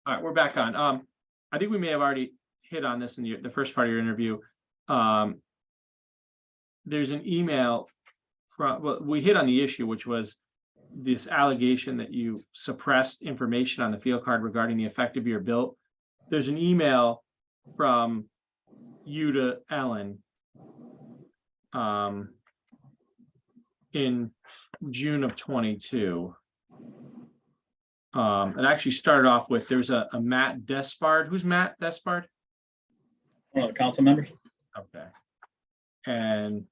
All right, we're back on. I think we may have already hit on this in the first part of your interview. There's an email from, well, we hit on the issue, which was this allegation that you suppressed information on the field card regarding the effective year built. There's an email from you to Ellen in June of 22. It actually started off with, there's a Matt Despard. Who's Matt Despard? One of the council members. Okay. And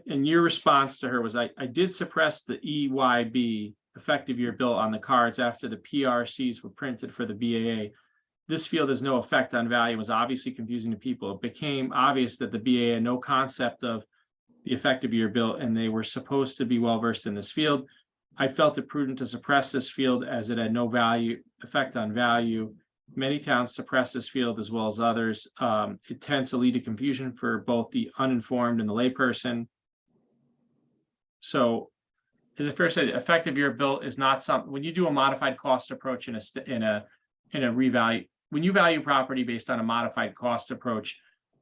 your response to her was, I did suppress the EYB effective year built on the cards after the PRCs were printed for the BAA. This field has no effect on value, was obviously confusing to people. It became obvious that the BAA had no concept of the effective year built, and they were supposed to be well versed in this field. I felt it prudent to suppress this field as it had no effect on value. Many towns suppress this field as well as others. It tends to lead to confusion for both the uninformed and the layperson. So is it fair to say that effective year built is not something, when you do a modified cost approach in a revalue, when you value property based on a modified cost approach,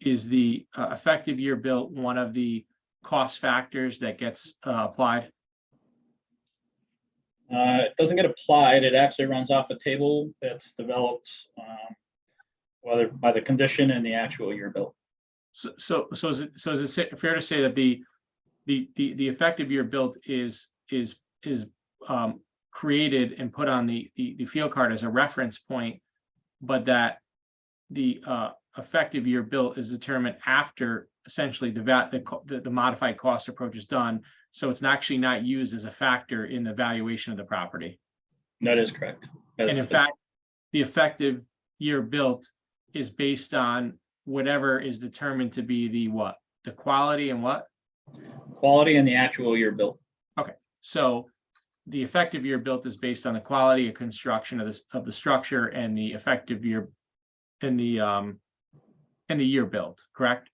is the effective year built one of the cost factors that gets applied? It doesn't get applied. It actually runs off a table that's developed whether by the condition and the actual year built. So is it fair to say that the effective year built is created and put on the field card as a reference point, but that the effective year built is determined after essentially the modified cost approach is done, so it's actually not used as a factor in the valuation of the property? That is correct. And in fact, the effective year built is based on whatever is determined to be the what? The quality and what? Quality and the actual year built. Okay, so the effective year built is based on the quality of construction of the structure and the effective year and the year built, correct?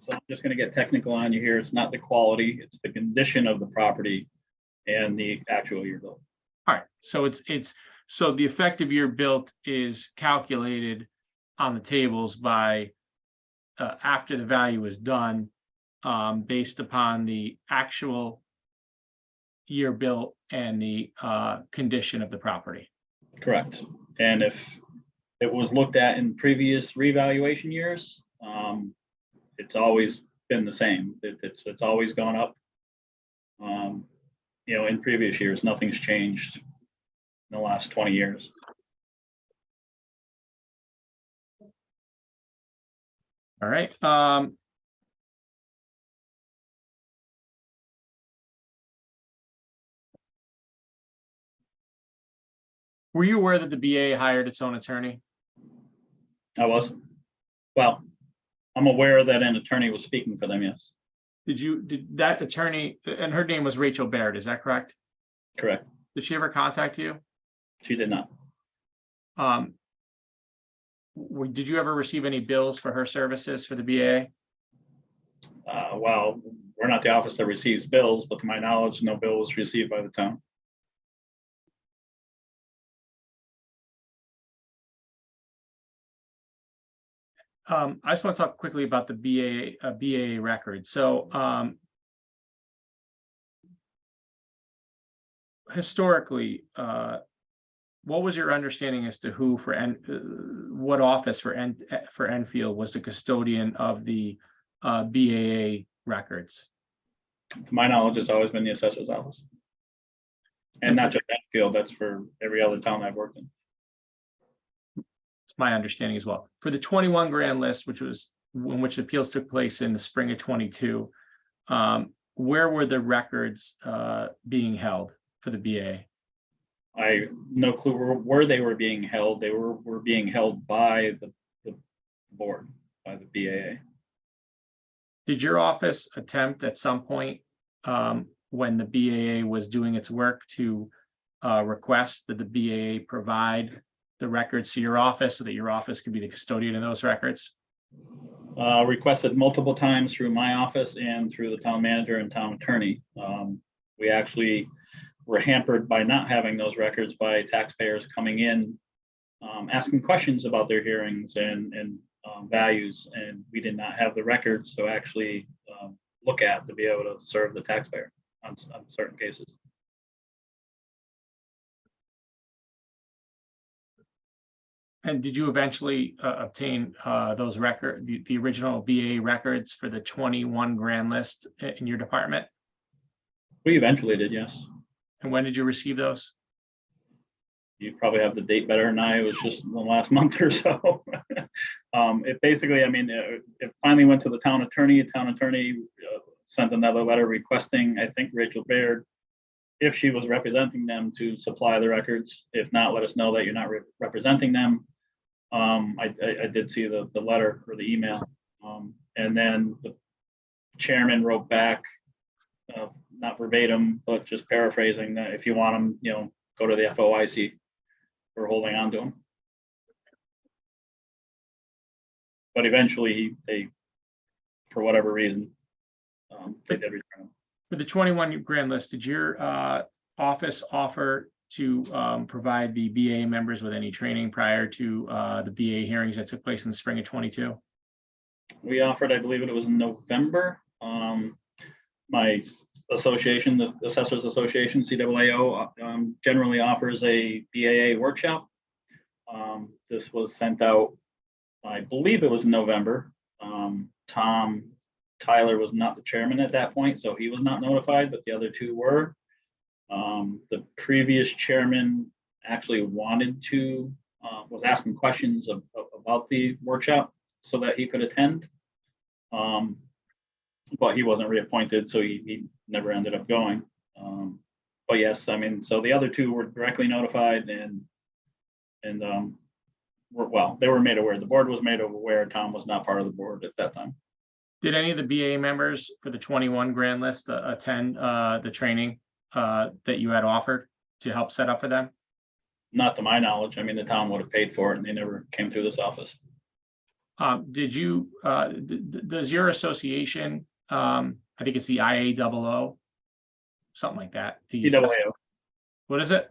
So I'm just going to get technical on you here. It's not the quality, it's the condition of the property and the actual year built. All right, so so the effective year built is calculated on the tables by after the value is done, based upon the actual year built and the condition of the property. Correct. And if it was looked at in previous revaluation years, it's always been the same. It's always gone up. In previous years, nothing's changed in the last 20 years. All right. Were you aware that the BAA hired its own attorney? I was. Well, I'm aware that an attorney was speaking for them, yes. Did that attorney, and her name was Rachel Baird, is that correct? Correct. Did she ever contact you? She did not. Did you ever receive any bills for her services for the BAA? Well, we're not the office that receives bills, but to my knowledge, no bill was received by the town. I just want to talk quickly about the BAA record. So historically, what was your understanding as to who what office for Enfield was the custodian of the BAA records? To my knowledge, it's always been the assessor's office. And not just Enfield, that's for every other town I've worked in. My understanding as well. For the 21 grand list, which was in which appeals took place in the spring of 22, where were the records being held for the BAA? I no clue where they were being held. They were being held by the board, by the BAA. Did your office attempt at some point when the BAA was doing its work to request that the BAA provide the records to your office so that your office could be the custodian of those records? Requested multiple times through my office and through the town manager and town attorney. We actually were hampered by not having those records by taxpayers coming in, asking questions about their hearings and values, and we did not have the records to actually look at to be able to serve the taxpayer on certain cases. And did you eventually obtain those the original BAA records for the 21 grand list in your department? We eventually did, yes. And when did you receive those? You probably have the date better than I. It was just in the last month or so. It basically, I mean, it finally went to the town attorney. Town attorney sent another letter requesting, I think, Rachel Baird, if she was representing them, to supply the records. If not, let us know that you're not representing them. I did see the letter or the email. And then the chairman wrote back, not verbatim, but just paraphrasing, that if you want them, you know, go to the FOIC. We're holding on to them. But eventually they, for whatever reason, they did return them. For the 21 grand list, did your office offer to provide the BAA members with any training prior to the BAA hearings that took place in the spring of 22? We offered, I believe it was in November. My association, the Assessors Association, CAAO, generally offers a BAA workshop. This was sent out, I believe it was in November. Tom Tyler was not the chairman at that point, so he was not notified, but the other two were. The previous chairman actually wanted to, was asking questions about the workshop so that he could attend. But he wasn't reappointed, so he never ended up going. But yes, I mean, so the other two were directly notified and well, they were made aware. The board was made aware. Tom was not part of the board at that time. Did any of the BAA members for the 21 grand list attend the training that you had offered to help set up for them? Not to my knowledge. I mean, the town would have paid for it and they never came through this office. Did you, does your association, I think it's the IAAO, something like that. CAAO. What is it?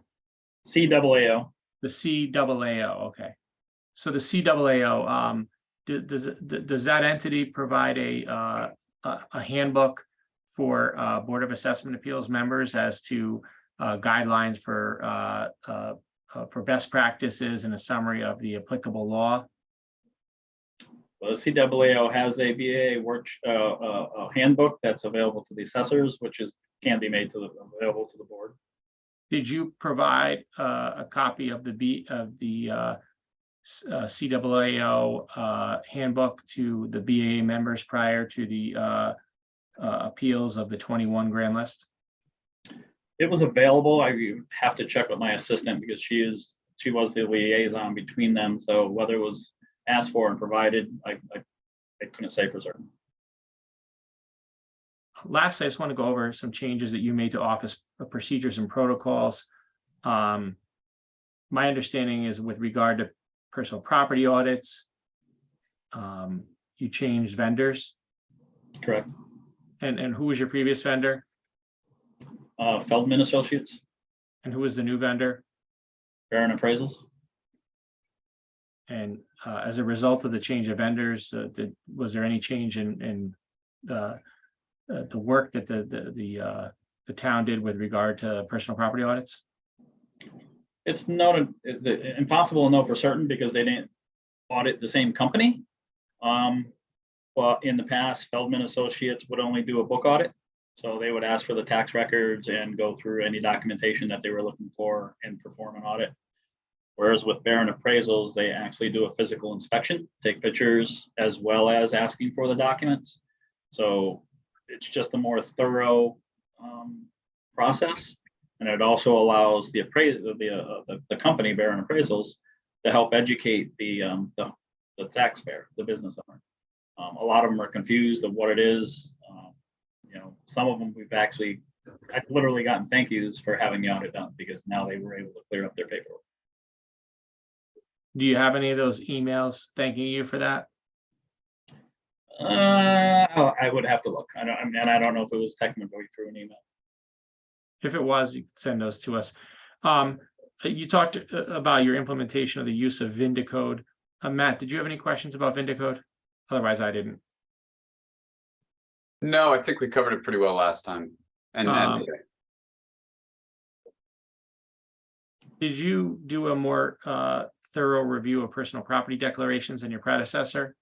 CAAO. The CAAO, okay. So the CAAO, does that entity provide a handbook for Board of Assessment Appeals members as to guidelines for best practices and a summary of the applicable law? Well, the CAAO has a BAA handbook that's available to the assessors, which can be made available to the board. Did you provide a copy of the CAAO handbook to the BAA members prior to the appeals of the 21 grand list? It was available. I have to check with my assistant because she was the liaison between them. So whether it was asked for and provided, I couldn't say for certain. Lastly, I just want to go over some changes that you made to office procedures and protocols. My understanding is with regard to personal property audits, you changed vendors. Correct. And who was your previous vendor? Feldman Associates. And who was the new vendor? Baron Appraisals. And as a result of the change of vendors, was there any change in the work that the town did with regard to personal property audits? It's impossible to know for certain because they didn't audit the same company. But in the past, Feldman Associates would only do a book audit. So they would ask for the tax records and go through any documentation that they were looking for and perform an audit. Whereas with Baron Appraisals, they actually do a physical inspection, take pictures, as well as asking for the documents. So it's just a more thorough process. And it also allows the company, Baron Appraisals, to help educate the taxpayer, the business owner. A lot of them are confused of what it is. Some of them I've literally gotten thank yous for having the audit done because now they were able to clear up their paperwork. Do you have any of those emails thanking you for that? I would have to look. I don't know if it was technically through an email. If it was, you could send those to us. You talked about your implementation of the use of Vindicode. Matt, did you have any questions about Vindicode? Otherwise, I didn't. No, I think we covered it pretty well last time. And today. Did you do a more thorough review of personal property declarations than your predecessor?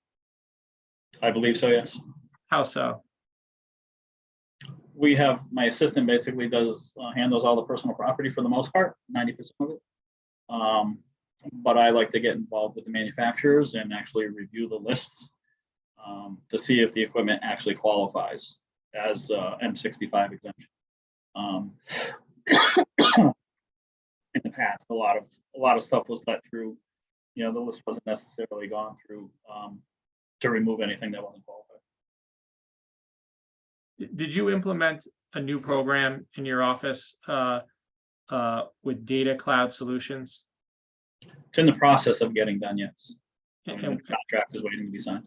I believe so, yes. How so? We have, my assistant basically handles all the personal property for the most part, 90% of it. But I like to get involved with the manufacturers and actually review the lists to see if the equipment actually qualifies as M65 exemption. In the past, a lot of stuff was let through. The list wasn't necessarily gone through to remove anything that wasn't qualified. Did you implement a new program in your office with Data Cloud Solutions? It's in the process of getting done, yes. And The contract is waiting to be signed.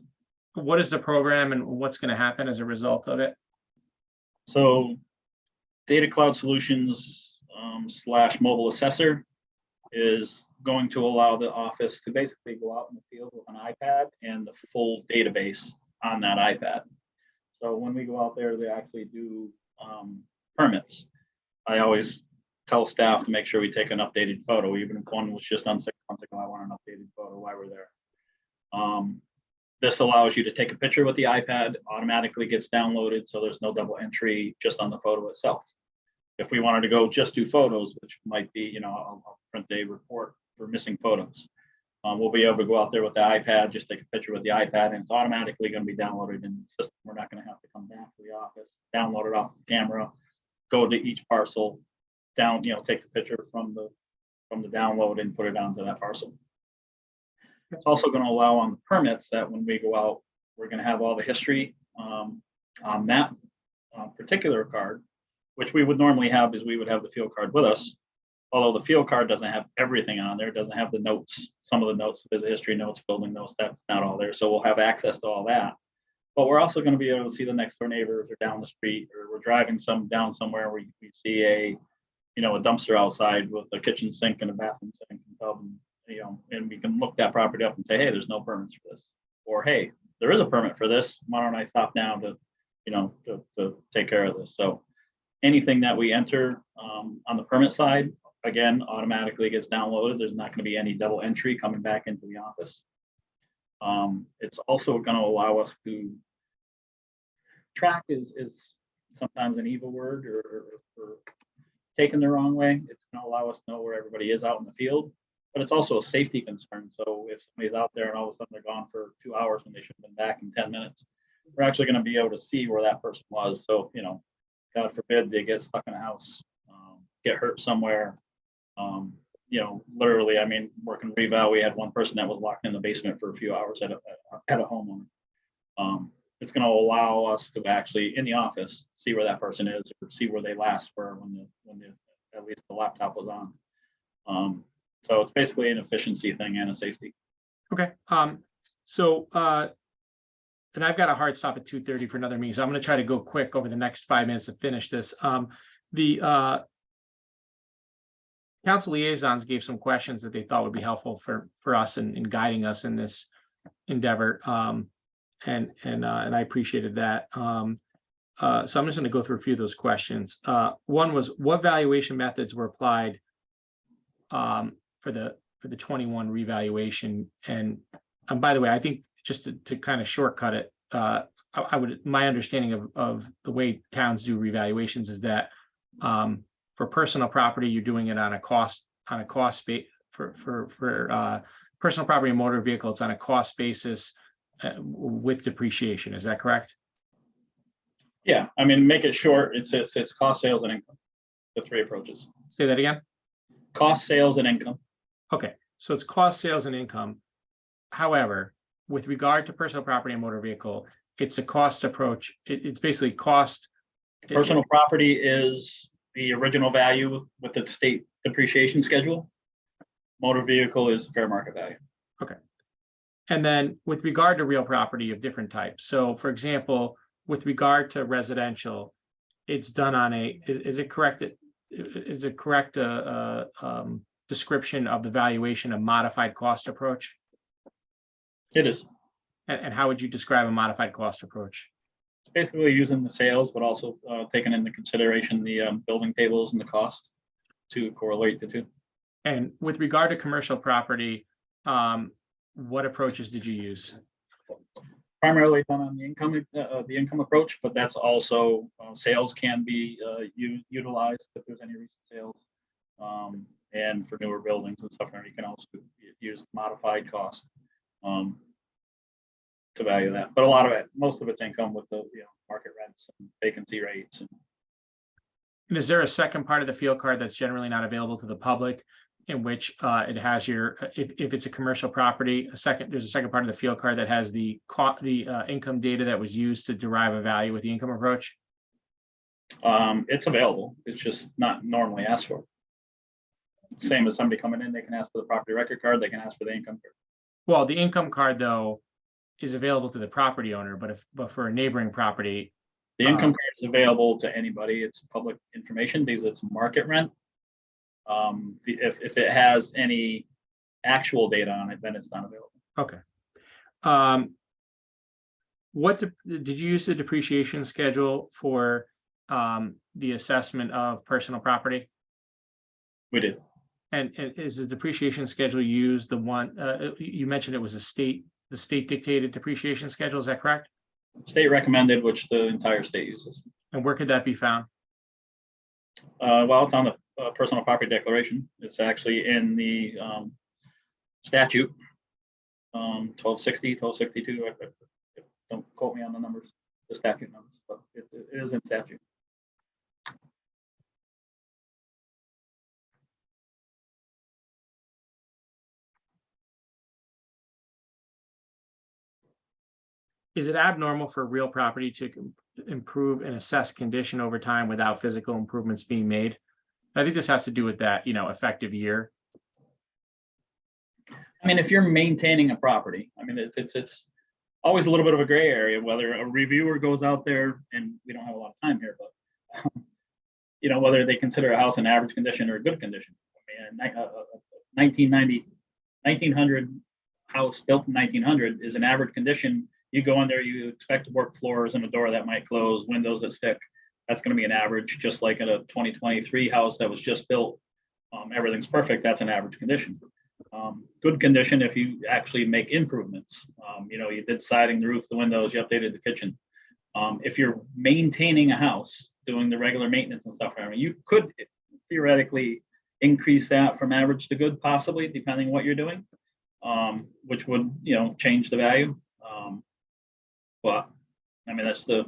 what is the program and what's going to happen as a result of it? So Data Cloud Solutions / Mobile Assessor is going to allow the office to basically go out in the field with an iPad and the full database on that iPad. So when we go out there, they actually do permits. I always tell staff to make sure we take an updated photo, even if one was just done 6 months ago. I want an updated photo while we're there. This allows you to take a picture with the iPad, automatically gets downloaded, so there's no double entry just on the photo itself. If we wanted to go just do photos, which might be, I'll print a report for missing photos. We'll be able to go out there with the iPad, just take a picture with the iPad, and it's automatically going to be downloaded in the system. We're not going to have to come back to the office, download it off the camera, go to each parcel, take the picture from the download and put it onto that parcel. It's also going to allow on the permits that when we go out, we're going to have all the history on that particular card, which we would normally have is we would have the field card with us. Although the field card doesn't have everything on there, it doesn't have the notes, some of the notes, visit history notes, building notes, that's not all there. So we'll have access to all that. But we're also going to be able to see the next door neighbors or down the street, or we're driving down somewhere where we see a dumpster outside with a kitchen sink and a bathroom sink and tub, and we can look that property up and say, hey, there's no permits for this. Or, hey, there is a permit for this. Why don't I stop now to take care of this? So anything that we enter on the permit side, again, automatically gets downloaded. There's not going to be any double entry coming back into the office. It's also going to allow us to track is sometimes an evil word or taken the wrong way. It's going to allow us to know where everybody is out in the field, but it's also a safety concern. So if somebody's out there and all of a sudden they're gone for 2 hours when they should have been back in 10 minutes, we're actually going to be able to see where that person was. So, God forbid they get stuck in a house, get hurt somewhere. Literally, working reval, we had one person that was locked in the basement for a few hours at a homeowner. It's going to allow us to actually in the office see where that person is or see where they last were when at least the laptop was on. So it's basically an efficiency thing and a safety. Okay. And I've got a hard stop at 2:30 for another meeting, so I'm going to try to go quick over the next 5 minutes to finish this. The council liaisons gave some questions that they thought would be helpful for us in guiding us in this endeavor, and I appreciated that. So I'm just going to go through a few of those questions. One was, what valuation methods were applied for the 21 revaluation? And by the way, I think just to kind of shortcut it, my understanding of the way towns do revaluations is that for personal property, you're doing it on a cost base. For personal property and motor vehicle, it's on a cost basis with depreciation. Is that correct? Yeah, make it short. It's cost, sales, and income. The three approaches. Say that again. Cost, sales, and income. Okay, so it's cost, sales, and income. However, with regard to personal property and motor vehicle, it's a cost approach. It's basically cost. Personal property is the original value with the state depreciation schedule. Motor vehicle is fair market value. Okay. And then with regard to real property of different types, so for example, with regard to residential, it's done on a, is it correct that, is it correct, description of the valuation of modified cost approach? It is And how would you describe a modified cost approach? basically using the sales, but also taking into consideration the building tables and the cost to correlate the two. And with regard to commercial property, what approaches did you use? Primarily done on the income approach, but that's also sales can be utilized if there's any recent sales. And for newer buildings and stuff, you can also use modified cost to value that. But a lot of it, most of it's income with the market rents and vacancy rates. And is there a second part of the field card that's generally not available to the public, in which it has your, if it's a commercial property, there's a second part of the field card that has the income data that was used to derive a value with the income approach? It's available. It's just not normally asked for. Same as somebody coming in, they can ask for the property record card, they can ask for the income card. Well, the income card, though, is available to the property owner, but for a neighboring property. The income card is available to anybody. It's public information because it's market rent. If it has any actual data on it, then it's not available. Okay. Did you use the depreciation schedule for the assessment of personal property? We did. And is the depreciation schedule used the one, you mentioned it was the state dictated depreciation schedule, is that correct? State recommended, which the entire state uses. And where could that be found? Well, it's on the personal property declaration. It's actually in the statute, 1260, 1262. Don't quote me on the numbers, the statute numbers, but it is in statute. Is it abnormal for real property to improve and assess condition over time without physical improvements being made? I think this has to do with that, effective year. I mean, if you're maintaining a property, I mean, it's always a little bit of a gray area, whether a reviewer goes out there, and we don't have a lot of time here, but whether they consider a house in average condition or good condition. I mean, 1900 house built in 1900 is an average condition. You go in there, you expect to work floors and a door that might close, windows that stick. That's going to be an average, just like in a 2023 house that was just built. Everything's perfect. That's an average condition. Good condition if you actually make improvements. You did siding, the roof, the windows, you updated the kitchen. If you're maintaining a house, doing the regular maintenance and stuff, you could theoretically increase that from average to good, possibly, depending what you're doing, which would, change the value. But I mean, that's the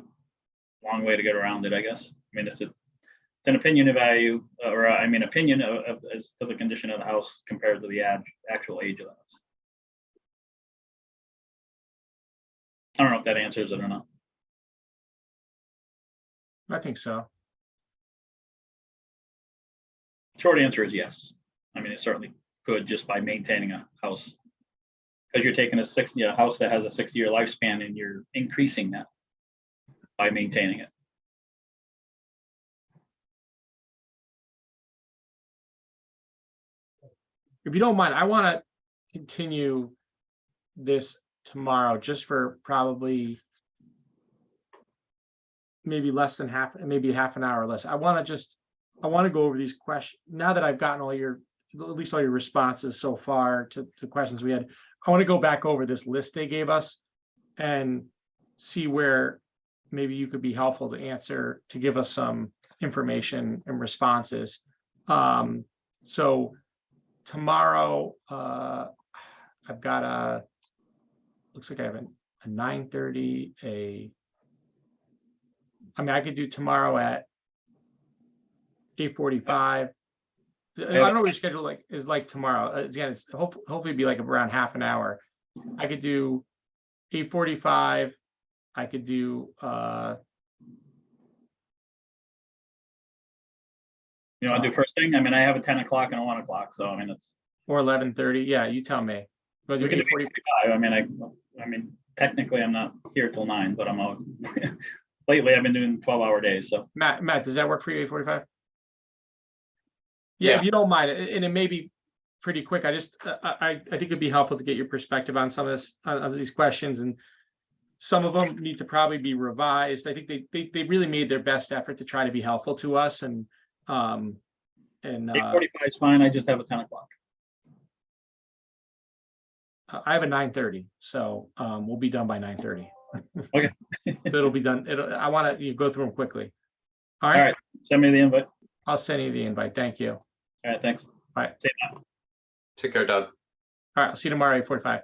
long way to get around it, I guess. I mean, it's an opinion of value, or opinion of as to the condition of the house compared to the actual age of the house. I don't know if that answers it or not. I think so. Short answer is yes. I mean, it certainly could, just by maintaining a house. Because you're taking a house that has a 60-year lifespan and you're increasing that by maintaining it. If you don't mind, I want to continue this tomorrow, just for probably maybe less than maybe half an hour or less. I want to go over these questions now that I've gotten at least all your responses so far to questions we had. I want to go back over this list they gave us and see where maybe you could be helpful to give us some information and responses. So tomorrow, I've got looks like I have a 9:30, I could do tomorrow at 8:45. I don't know what your schedule is like tomorrow. Again, it's hopefully be like around half an hour. I could do 8:45. I could do You want to do first thing? I mean, I have a 10 o'clock and a 1 o'clock, so I mean, it's or 11:30. Yeah, you tell me. Well, We you can do 8:40. 8:45. I mean, technically I'm not here till 9, but I'm out. Lately, I've been doing 12-hour days, so. Matt, does that work for you, 8:45? Yeah, Yeah. if you don't mind, and it may be pretty quick. I just, I think it'd be helpful to get your perspective on some of this, on these questions, and some of them need to probably be revised. I think they really made their best effort to try to be helpful to us, and 8:45 is fine. I just have a 10 o'clock. I have a 9:30, so we'll be done by 9:30. Okay. So it'll be done. I want to go through them quickly. All All right, right, send me the invite. I'll send you the invite. Thank you. All right, thanks. Bye. See you now. Take care, Todd. All right, I'll see you tomorrow at 8:45.